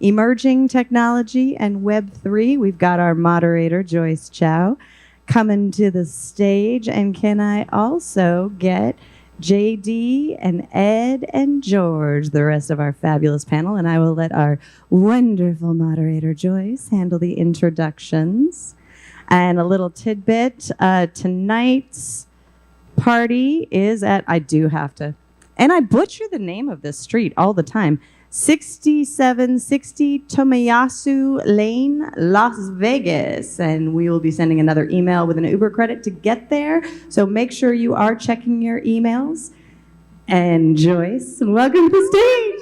emerging technology and Web3. We've got our moderator, Joyce Chow, coming to the stage. And can I also get JD and Ed and George, the rest of our fabulous panel, and I will let our wonderful moderator, Joyce, handle the introductions. And a little tidbit, tonight's party is at, I do have to, and I butcher the name of this street all the time, 6760 Tomiyasu Lane, Las Vegas. And we will be sending another email with an Uber credit to get there. So make sure you are checking your emails. And Joyce, welcome to the stage.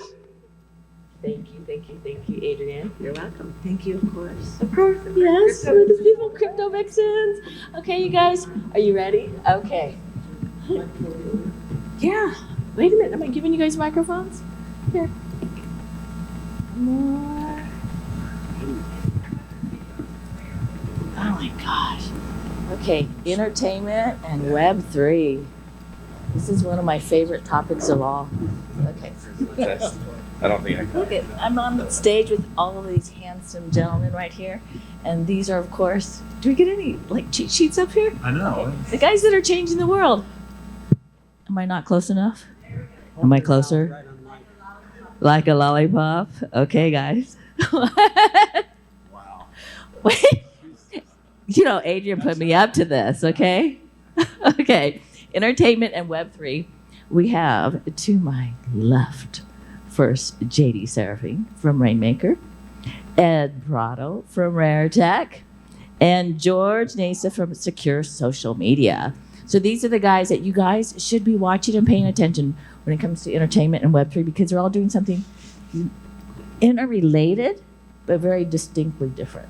Thank you, Adrienne. You're welcome. Thank you, of course. Of course. Yes, for the beautiful crypto vixens. Okay, you guys, are you ready? Okay. Yeah. Wait a minute. Am I giving you guys microphones? Here. More. Oh my gosh. Okay, entertainment and Web3. This is one of my favorite topics of all. Okay. I don't think I can. Look at, I'm on the stage with all of these handsome gentlemen right here. And these are, of course, do we get any like cheat sheets up here? I know. The guys that are changing the world. Am I not close enough? Am I closer? Like a lollipop? Okay, guys. Wow. Wait. You know, Adrian put me up to this, okay? Okay. Entertainment and Web3. We have to my left, first, JD Seraphine from Raiinmaker, Ed Prado from Rair Tech, and George Nasa from Secure Social Media. So these are the guys that you guys should be watching and paying attention when it comes to entertainment and Web3, because they're all doing something interrelated, but very distinctly different.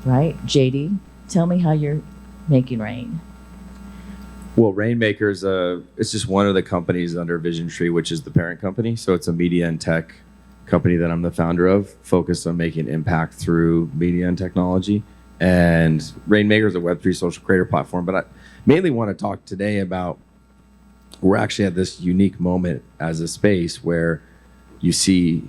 Right? JD, tell me how you're making rain. Well, Raiinmaker is it's just one of the companies under Vision Tree, which is the parent company. So it's a media and tech company that I'm the founder of, focused on making impact through media and technology. And Raiinmaker is a Web3 social creator platform. But I mainly want to talk today about, we're actually at this unique moment as a space where you see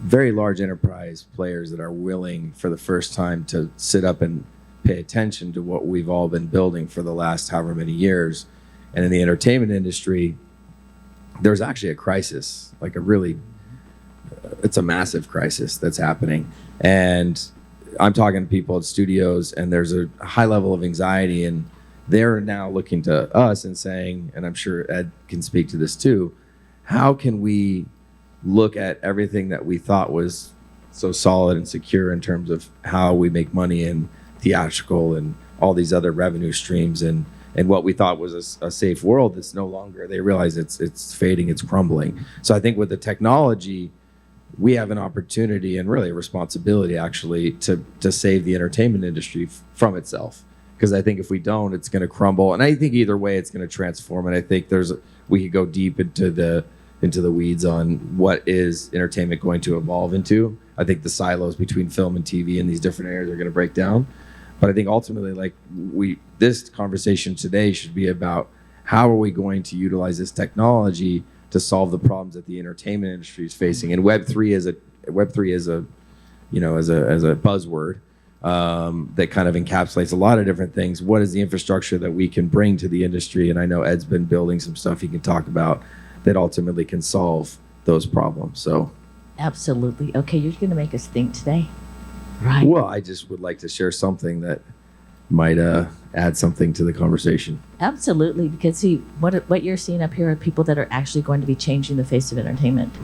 very large enterprise players that are willing for the first time to sit up and pay attention to what we've all been building for the last however many years. And in the entertainment industry, there's actually a crisis, like it's a massive crisis that's happening. And I'm talking to people at studios, and there's a high level of anxiety, and they're now looking to us and saying, and I'm sure Ed can speak to this too, how can we look at everything that we thought was so solid and secure in terms of how we make money in theatrical and all these other revenue streams, and what we thought was a safe world that's no longer, they realize it's fading, it's crumbling. So I think with the technology, we have an opportunity and really a responsibility actually to save the entertainment industry from itself. Because I think if we don't, it's going to crumble. And I think either way, it's going to transform. And I think we could go deep into the weeds on what is entertainment going to evolve into. I think the silos between film and TV in these different areas are going to break down. But I think ultimately, this conversation today should be about how are we going to utilize this technology to solve the problems that the entertainment industry is facing. And Web3 is a buzzword that kind of encapsulates a lot of different things. What is the infrastructure that we can bring to the industry? And I know Ed's been building some stuff he can talk about that ultimately can solve those problems. So, absolutely. Okay, you're going to make us think today, right? Well, I just would like to share something that might add something to the conversation. Absolutely, because see, what you're seeing up here are people that are actually going to be changing the face of entertainment.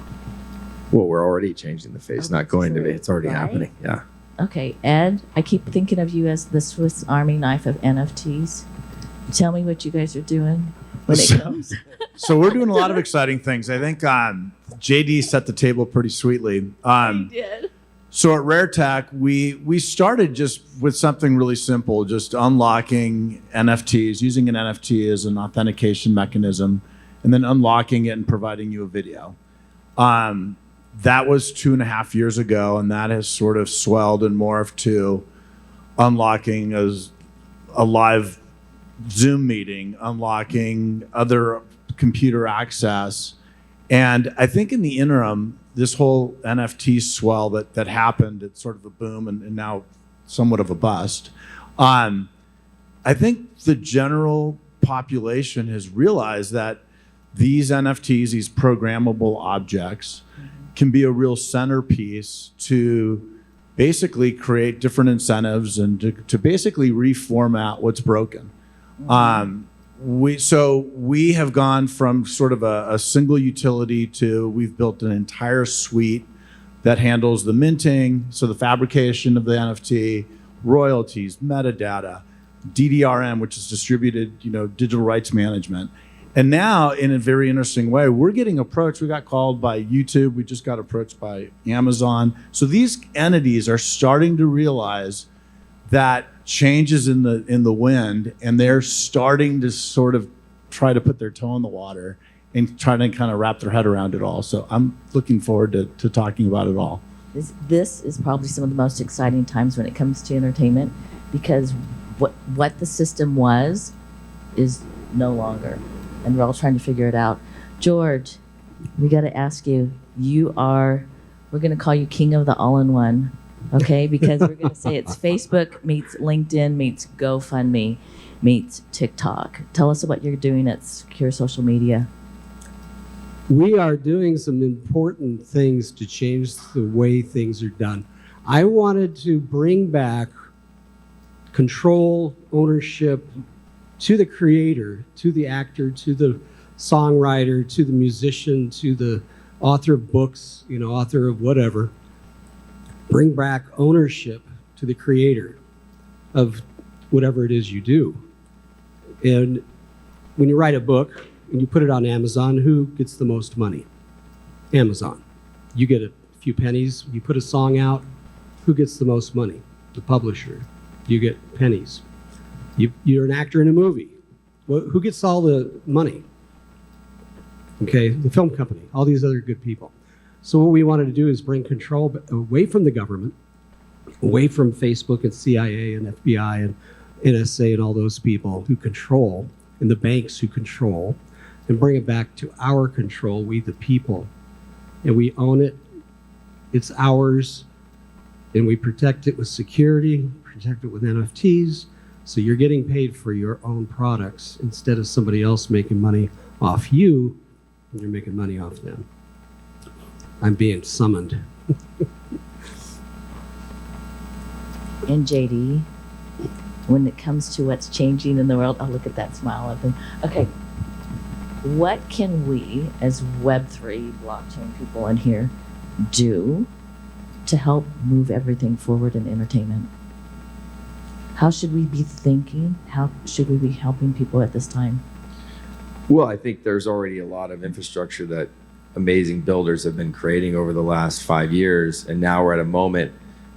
Well, we're already changing the face, not going to be. It's already happening. Yeah. Okay, Ed, I keep thinking of you as the Swiss Army knife of NFTs. Tell me what you guys are doing when it comes. So we're doing a lot of exciting things. I think JD set the table pretty sweetly. He did. So at Rare Tech, we started just with something really simple, just unlocking NFTs, using an NFT as an authentication mechanism, and then unlocking it and providing you a video. That was 2.5 years ago, and that has sort of swelled and morphed to unlocking as a live Zoom meeting, unlocking other computer access, And I think in the interim, this whole NFT swell that happened, it's sort of a boom and now somewhat of a bust. I think the general population has realized that these NFTs, these programmable objects, can be a real centerpiece to basically create different incentives and to basically reformat what's broken. We have gone from sort of a single utility to we've built an entire suite that handles the minting, so the fabrication of the NFT, royalties, metadata, DDRM, which is distributed, digital rights management. And now, in a very interesting way, we're getting approached. We got called by YouTube. We just got approached by Amazon. So these entities are starting to realize that change is in the wind, and they're starting to sort of try to put their toe in the water and try to kind of wrap their head around it all. So I'm looking forward to talking about it all. This is probably some of the most exciting times when it comes to entertainment, because what the system was is no longer, and we're all trying to figure it out. George, we got to ask you. We're going to call you king of the all-in-one. Okay, because we're going to say it's Facebook meets LinkedIn meets GoFundMe meets TikTok. Tell us what you're doing at Secure Social Media. We are doing some important things to change the way things are done. I wanted to bring back control, ownership to the creator, to the actor, to the songwriter, to the musician, to the author of books, author of whatever. Bring back ownership to the creator of whatever it is you do. And when you write a book and you put it on Amazon, who gets the most money? Amazon. You get a few pennies. You put a song out, who gets the most money? The publisher. You get pennies. You're an actor in a movie. Well, who gets all the money? Okay, the film company, all these other good people. So what we wanted to do is bring control away from the government, away from Facebook and CIA and FBI and NSA and all those people who control, and the banks who control, and bring it back to our control, we the people. And we own it, it's ours, and we protect it with security, protect it with NFTs, so you're getting paid for your own products instead of somebody else making money off you, and you're making money off them. I'm being summoned. And JD, when it comes to what's changing in the world, oh, look at that smile of him. Okay, what can we as Web3 blockchain people in here do to help move everything forward in entertainment? How should we be thinking? How should we be helping people at this time? Well, I think there's already a lot of infrastructure that amazing builders have been creating over the last 5 years. And now we're at a moment,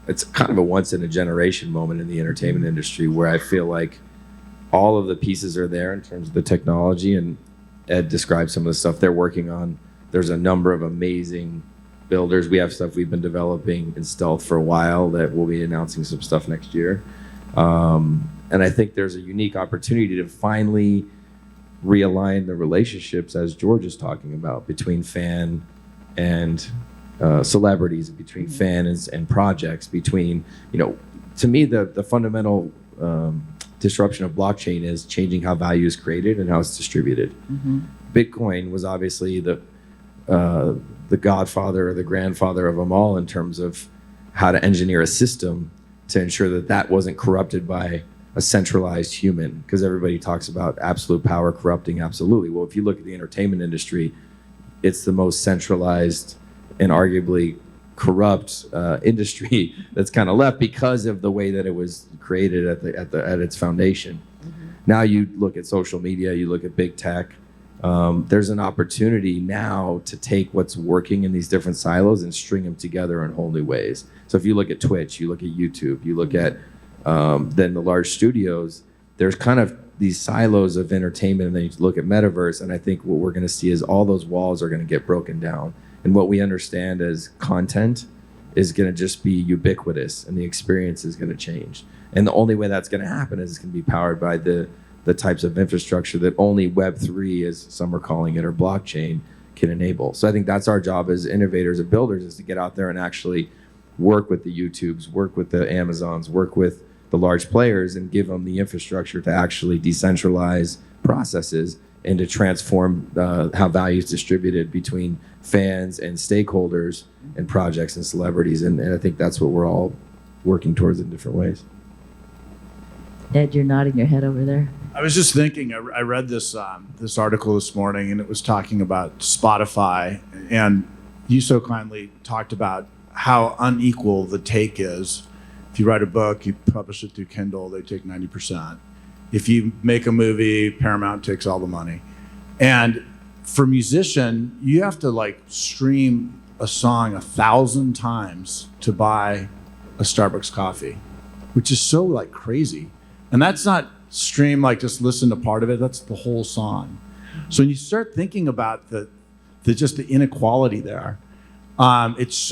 it's kind of a once in a generation moment in the entertainment industry where I feel like all of the pieces are there in terms of the technology. And Ed described some of the stuff they're working on. There's a number of amazing builders. We have stuff we've been developing in stealth for a while that we'll be announcing some stuff next year. And I think there's a unique opportunity to finally realign the relationships, as George is talking about, between fan and celebrities, between fans and projects, between, to me, the fundamental disruption of blockchain is changing how value is created and how it's distributed. Mm-hmm. Bitcoin was obviously the godfather or the grandfather of them all in terms of how to engineer a system to ensure that that wasn't corrupted by a centralized human, because everybody talks about absolute power corrupting absolutely. Well, if you look at the entertainment industry, it's the most centralized and arguably corrupt industry that's kind of left because of the way that it was created at its foundation. Mm-hmm. Now you look at social media, you look at big tech. There's an opportunity now to take what's working in these different silos and string them together in whole new ways. So if you look at Twitch, you look at YouTube, you look at then the large studios, there's kind of these silos of entertainment, and then you look at Metaverse, and I think what we're going to see is all those walls are going to get broken down. And what we understand as content is going to just be ubiquitous, and the experience is going to change. And the only way that's going to happen is it's going to be powered by the types of infrastructure that only Web3, as some are calling it, or blockchain, can enable. So I think that's our job as innovators and builders, is to get out there and actually work with the YouTubes, work with the Amazons, work with the large players, and give them the infrastructure to actually decentralize processes and to transform how value is distributed between fans and stakeholders and projects and celebrities. And I think that's what we're all working towards in different ways. Ed, you're nodding your head over there. I was just thinking, I read this this article this morning, and it was talking about Spotify, and you so kindly talked about how unequal the take is. If you write a book, you publish it through Kindle, they take 90%. If you make a movie, Paramount takes all the money. And for a musician, you have to like stream a song 1,000 times to buy a Starbucks coffee, which is so like crazy. And that's not stream, like just listen to part of it, that's the whole song. So when you start thinking about the inequality there, it's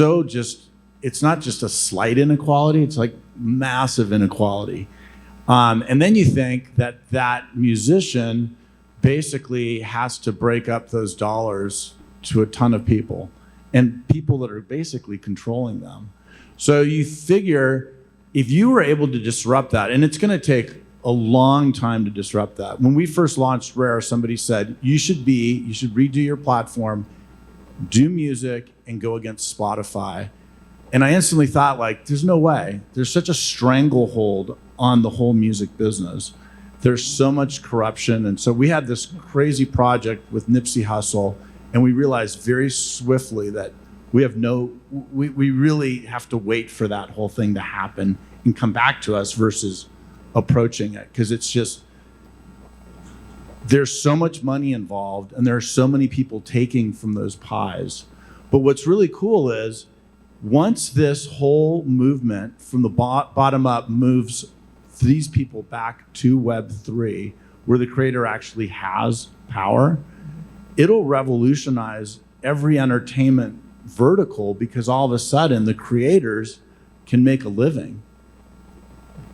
not just a slight inequality, it's like massive inequality. And then you think that musician basically has to break up those dollars to a ton of people, and people that are basically controlling them. So you figure if you were able to disrupt that, and it's going to take a long time to disrupt that. When we first launched Rair, somebody said, you should redo your platform, do music, and go against Spotify. And I instantly thought, like, there's no way. There's such a stranglehold on the whole music business. There's so much corruption. And so we had this crazy project with Nipsey Hussle, and we realized very swiftly that we really have to wait for that whole thing to happen and come back to us versus approaching it. Because it's just, there's so much money involved, and there are so many people taking from those pies. But what's really cool is, once this whole movement from the bottom up moves these people back to Web3, where the creator actually has power, it'll revolutionize every entertainment vertical, because all of a sudden the creators can make a living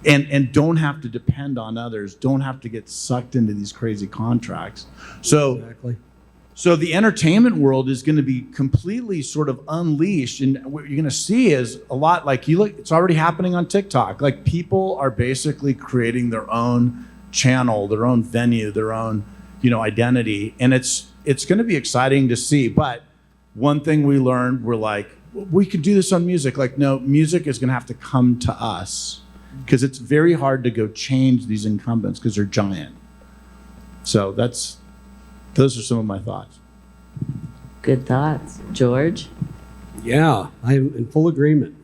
and don't have to depend on others, don't have to get sucked into these crazy contracts. Exactly. So the entertainment world is going to be completely sort of unleashed, and what you're going to see is a lot like it's already happening on TikTok. Like, people are basically creating their own channel, their own venue, their own, identity, and it's going to be exciting to see. But one thing we learned, we're like, we could do this on music. Like, no, music is going to have to come to us, because it's very hard to go change these incumbents because they're giant. So those are some of my thoughts. Good thoughts. George? Yeah, I'm in full agreement.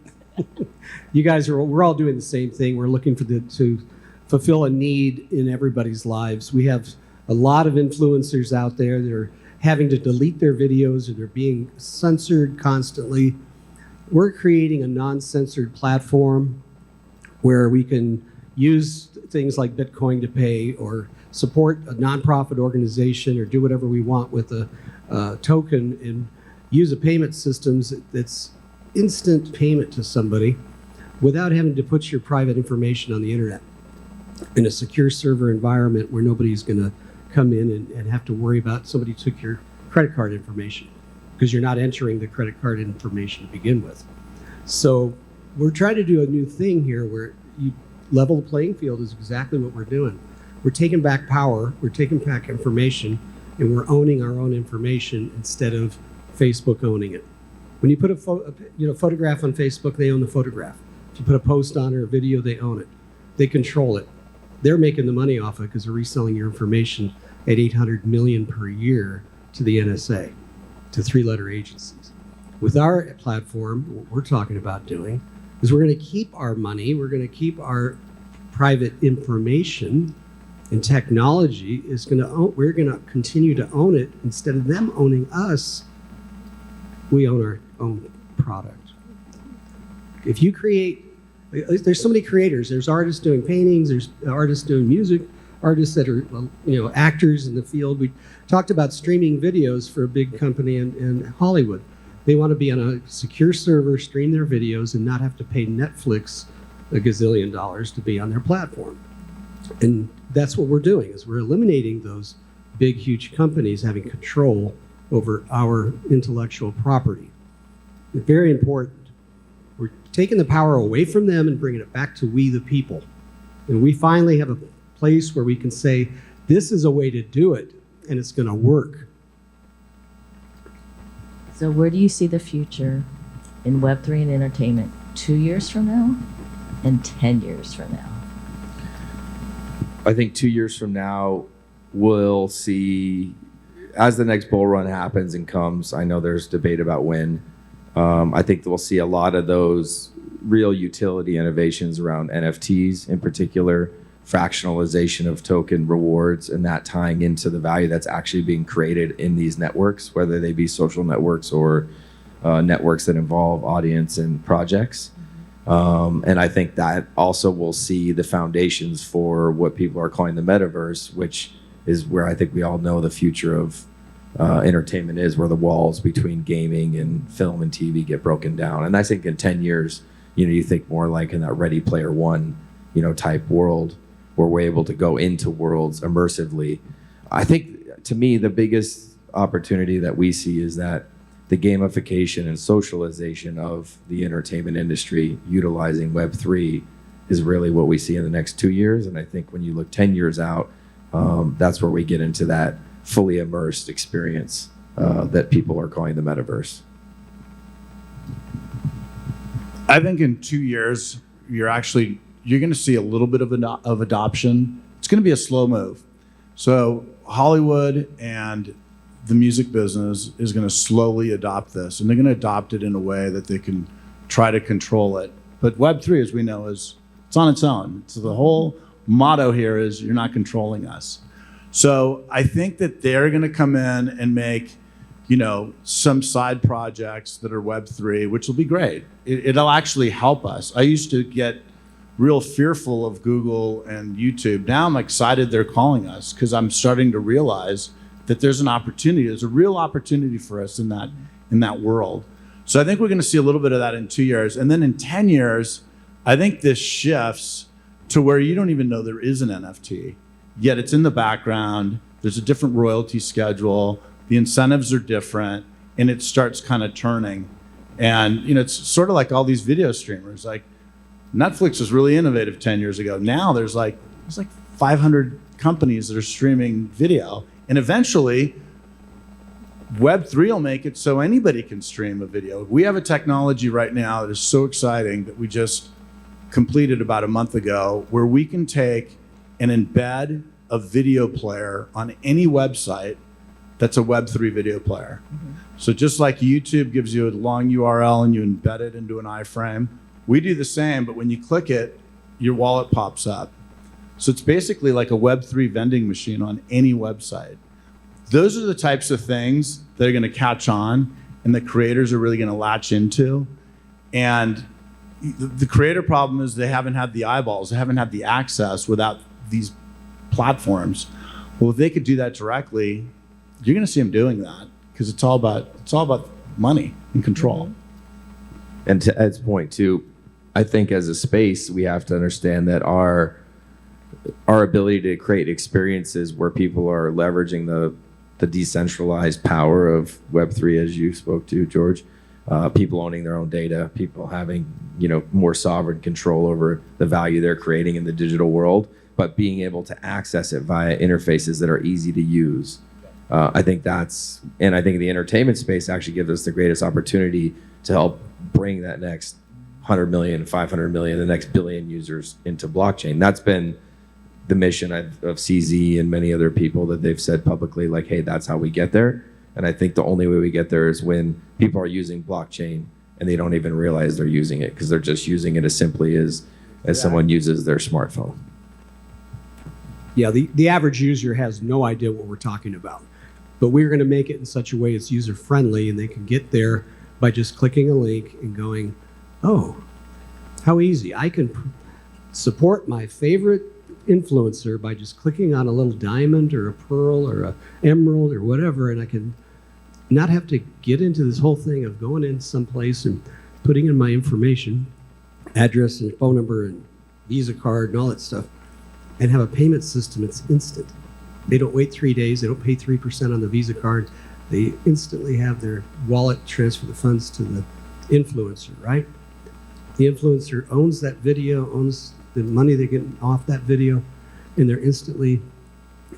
We're all doing the same thing. We're looking to fulfill a need in everybody's lives. We have a lot of influencers out there that are having to delete their videos, or they're being censored constantly. We're creating a non-censored platform where we can use things like Bitcoin to pay, or support a nonprofit organization, or do whatever we want with a token, and use a payment system that's instant payment to somebody without having to put your private information on the internet, in a secure server environment where nobody's going to come in and have to worry about somebody took your credit card information, because you're not entering the credit card information to begin with. So we're trying to do a new thing here where you level the playing field is exactly what we're doing. We're taking back power, we're taking back information, and we're owning our own information instead of Facebook owning it. When you put a photograph on Facebook, they own the photograph. If you put a post on or a video, they own it. They control it. They're making the money off it because they're reselling your information at $800 million per year to the NSA, to 3-letter agencies. With our platform, what we're talking about doing is we're going to keep our money, we're going to keep our private information, and technology is going to we're going to continue to own it. Instead of them owning us, we own our own product. If you create, there's so many creators. There's artists doing paintings, there's artists doing music, artists that are actors in the field. We talked about streaming videos for a big company in Hollywood. They want to be on a secure server, stream their videos, and not have to pay Netflix $1 gazillion to be on their platform. And that's what we're doing, is we're eliminating those big, huge companies having control over our intellectual property. It's very important. We're taking the power away from them and bringing it back to we the people. And we finally have a place where we can say, this is a way to do it, and it's going to work. So where do you see the future in Web3 and entertainment 2 years from now and 10 years from now? I think 2 years from now, we'll see, as the next bull run happens and comes, I know there's debate about when, I think we'll see a lot of those real utility innovations around NFTs in particular, fractionalization of token rewards, and that tying into the value that's actually being created in these networks, whether they be social networks or networks that involve audience and projects. And I think that also will see the foundations for what people are calling the metaverse, which is where I think we all know the future of entertainment is, where the walls between gaming and film and TV get broken down. And I think in 10 years, you think more like in that Ready Player One, type world where we're able to go into worlds immersively. I think, to me, the biggest opportunity that we see is that the gamification and socialization of the entertainment industry utilizing Web3 is really what we see in the next 2 years. And I think when you look 10 years out, that's where we get into that fully immersed experience that people are calling the metaverse. I think in 2 years, you're going to see a little bit of adoption. It's going to be a slow move. So Hollywood and the music business is going to slowly adopt this, and they're going to adopt it in a way that they can try to control it. But Web3, as we know, it's on its own. So the whole motto here is you're not controlling us. So I think that they're going to come in and make, some side projects that are Web3, which will be great. It'll actually help us. I used to get real fearful of Google and YouTube. Now I'm excited they're calling us because I'm starting to realize that there's an opportunity. There's a real opportunity for us in that world. So I think we're going to see a little bit of that in 2 years. And then in 10 years, I think this shifts to where you don't even know there is an NFT, yet it's in the background. There's a different royalty schedule. The incentives are different, and it starts kind of turning. And it's sort of like all these video streamers. Like Netflix was really innovative 10 years ago. Now there's like 500 companies that are streaming video. And eventually, Web3 will make it so anybody can stream a video. We have a technology right now that is so exciting that we just completed about a month ago, where we can take and embed a video player on any website that's a Web3 video player. Mm-hmm. So just like YouTube gives you a long URL and you embed it into an iframe, we do the same, but when you click it, your wallet pops up. So it's basically like a Web3 vending machine on any website. Those are the types of things that are going to catch on and the creators are really going to latch into. And the creator problem is they haven't had the eyeballs, they haven't had the access without these platforms. Well, if they could do that directly, you're going to see them doing that because it's all about money and control. And to Ed's point too, I think as a space, we have to understand that our ability to create experiences where people are leveraging the decentralized power of Web3, as you spoke to, George, people owning their own data, people having more sovereign control over the value they're creating in the digital world, but being able to access it via interfaces that are easy to use. I think the entertainment space actually gives us the greatest opportunity to help bring that next 100 million, 500 million, the next billion users into blockchain. That's been the mission of CZ and many other people that they've said publicly, like, hey, that's how we get there. And I think the only way we get there is when people are using blockchain and they don't even realize they're using it because they're just using it as simply as someone uses their smartphone. Yeah, the average user has no idea what we're talking about. But we're going to make it in such a way it's user-friendly and they can get there by just clicking a link and going, oh, how easy. I can support my favorite influencer by just clicking on a little diamond or a pearl or a emerald or whatever, and I can not have to get into this whole thing of going in someplace and putting in my information, address and phone number and Visa card and all that stuff, and have a payment system. It's instant. They don't wait 3 days. They don't pay 3% on the Visa card. They instantly have their wallet transfer the funds to the influencer, right? The influencer owns that video, owns the money they're getting off that video, and they're instantly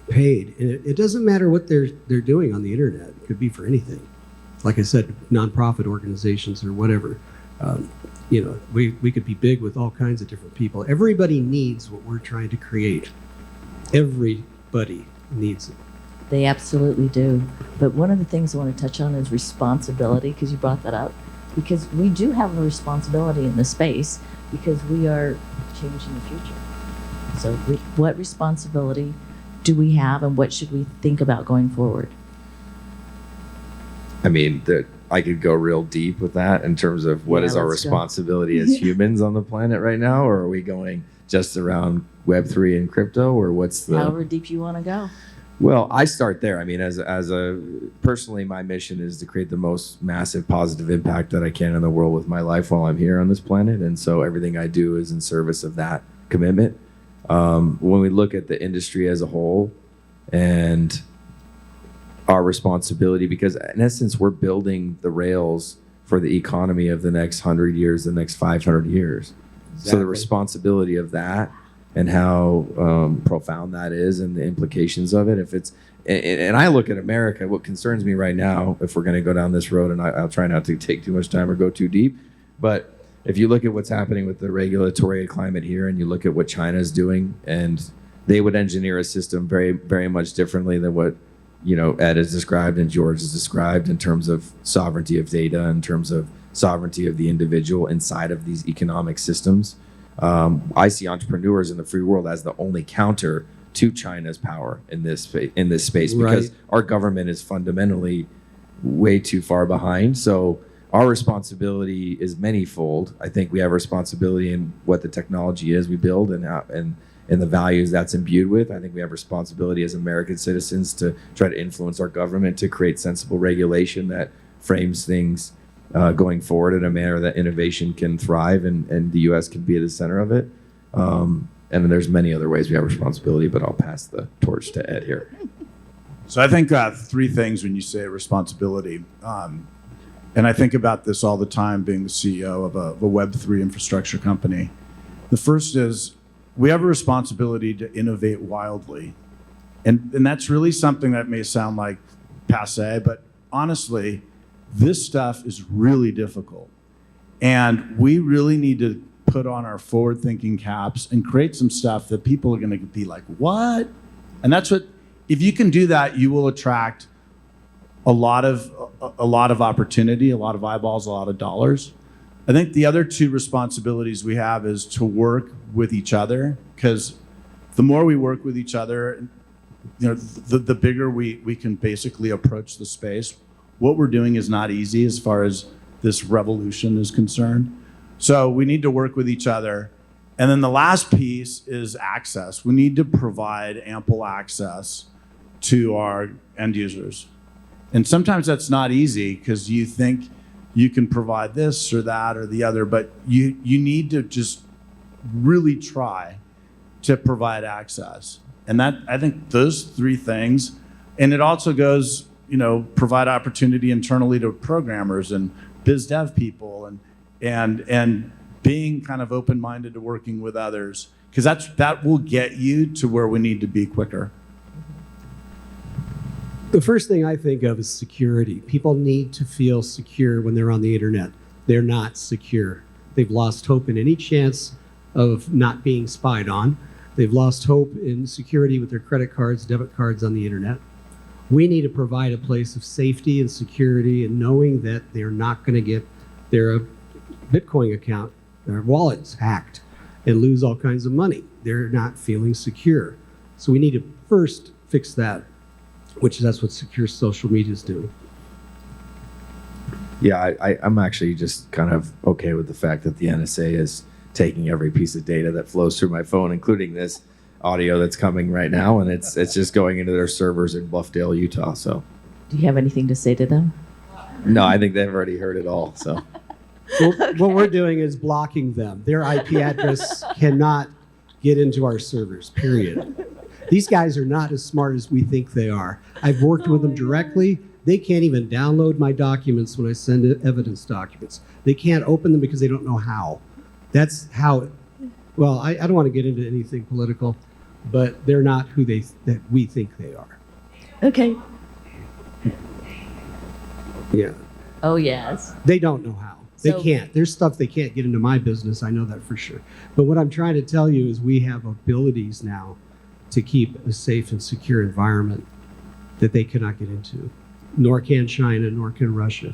paid. And it doesn't matter what they're doing on the internet. It could be for anything. Like I said, nonprofit organizations or whatever. We could be big with all kinds of different people. Everybody needs what we're trying to create. Everybody needs it. They absolutely do. But one of the things I want to touch on is responsibility, because you brought that up. Because we do have a responsibility in this space because we are changing the future. So what responsibility do we have, and what should we think about going forward? I mean, I could go real deep with that in terms of what is our responsibility as humans on the planet right now, or are we going just around Web3 and crypto, or what's the... However deep you want to go. Well, I start there. I mean, personally, my mission is to create the most massive positive impact that I can in the world with my life while I'm here on this planet. And so everything I do is in service of that commitment. When we look at the industry as a whole and our responsibility, because in essence, we're building the rails for the economy of the next 100 years, the next 500 years. Exactly. So the responsibility of that and how profound that is and the implications of it. And I look at America, what concerns me right now, if we're going to go down this road, and I'll try not to take too much time or go too deep, but if you look at what's happening with the regulatory climate here and you look at what China is doing, and they would engineer a system very, very much differently than what Ed has described and George has described in terms of sovereignty of data, in terms of sovereignty of the individual inside of these economic systems. I see entrepreneurs in the free world as the only counter to China's power in this space, because our government is fundamentally way too far behind. So our responsibility is manyfold. I think we have a responsibility in what the technology is we build and the values that's imbued with. I think we have responsibility as American citizens to try to influence our government to create sensible regulation that frames things going forward in a manner that innovation can thrive and the U.S. can be at the center of it. And then there's many other ways we have responsibility, but I'll pass the torch to Ed here. So I think three things when you say responsibility. And I think about this all the time being the CEO of a Web3 infrastructure company. The first is we have a responsibility to innovate wildly. And that's really something that may sound like passé, but honestly, this stuff is really difficult. And we really need to put on our forward-thinking caps and create some stuff that people are going to be like, what? And that's what, if you can do that, you will attract a lot of opportunity, a lot of eyeballs, a lot of dollars. I think the other two responsibilities we have is to work with each other, because the more we work with each other, the bigger we can basically approach the space. What we're doing is not easy as far as this revolution is concerned. So we need to work with each other. And then the last piece is access. We need to provide ample access to our end users. And sometimes that's not easy because you think you can provide this or that or the other, but you need to just really try to provide access. And that, I think those three things, and it also goes, provide opportunity internally to programmers and biz dev people and being kind of open-minded to working with others, because that will get you to where we need to be quicker. The first thing I think of is security. People need to feel secure when they're on the internet. They're not secure. They've lost hope in any chance of not being spied on. They've lost hope in security with their credit cards, debit cards on the internet. We need to provide a place of safety and security and knowing that they're not going to get their Bitcoin account, their wallets hacked and lose all kinds of money. They're not feeling secure. So we need to first fix that, that's what secure social media is doing. Yeah, I'm actually just kind of okay with the fact that the NSA is taking every piece of data that flows through my phone, including this audio that's coming right now, and it's just going into their servers in Bluffdale, Utah. So, do you have anything to say to them? No, I think they've already heard it all. So, what we're doing is blocking them. Their IP address cannot get into our servers, period. These guys are not as smart as we think they are. I've worked with them directly. They can't even download my documents when I send evidence documents. They can't open them because they don't know how. That's how, well, I don't want to get into anything political, but they're not who that we think they are. Okay. Yeah. Oh, yes. They don't know how. They So- can't. There's stuff they can't get into my business. I know that for sure. But what I'm trying to tell you is we have abilities now to keep a safe and secure environment that they cannot get into. Nor can China, nor can Russia.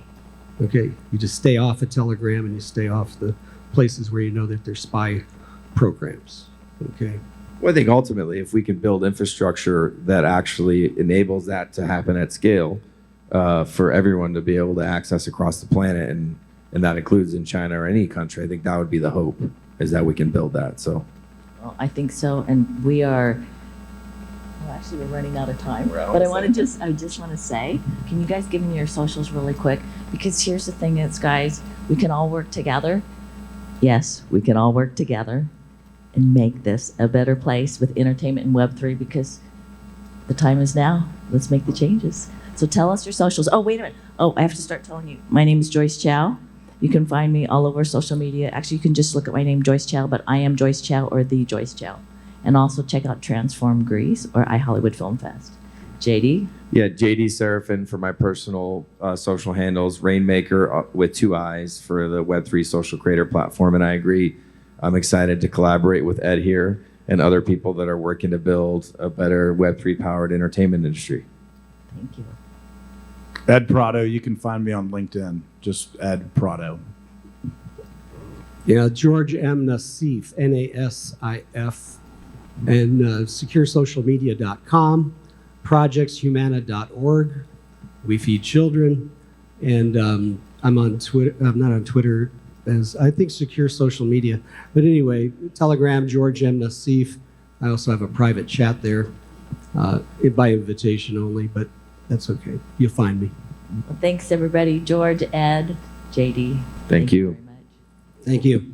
Okay? You just stay off of Telegram and you stay off the places where you know that there's spy programs. Okay? Well, I think ultimately, if we can build infrastructure that actually enables that to happen at scale for everyone to be able to access across the planet, and that includes in China or any country, I think that would be the hope, is that we can build that. So, Well, I think so, and we are. Well, actually, we're running out of time. But I just want to say, can you guys give me your socials really quick? Because here's the thing: is guys, we can all work together. Yes, we can all work together and make this a better place with entertainment and Web3, because the time is now. Let's make the changes. So tell us your socials. Oh, wait a minute. Oh, I have to start telling you. My name is Joyce Chow. You can find me all over social media. Actually, you can just look at my name, Joyce Chow, but I am Joyce Chow or the Joyce Chow. And also check out Transform Greece or iHollywood Film Fest. JD? yeah, JD Seraphine for my personal social handles, Raiinmaker with 2 I's for the Web3 social creator platform. And I agree. I'm excited to collaborate with Ed here and other people that are working to build a better Web3 powered entertainment industry. Thank you. Ed Prado, you can find me on LinkedIn. Just Ed Prado. Yeah, George M. Nassif, Nasif, and securesocialmedia.com, projectshumana.org. We feed children, and I'm on Twitter. I'm not on Twitter, as I think Secure Social Media. But anyway, Telegram, George M. Nassif. I also have a private chat there, by invitation only, but that's okay. You'll find me. Well, thanks, everybody. George, Ed, JD. Thank you. Very much. Thank you.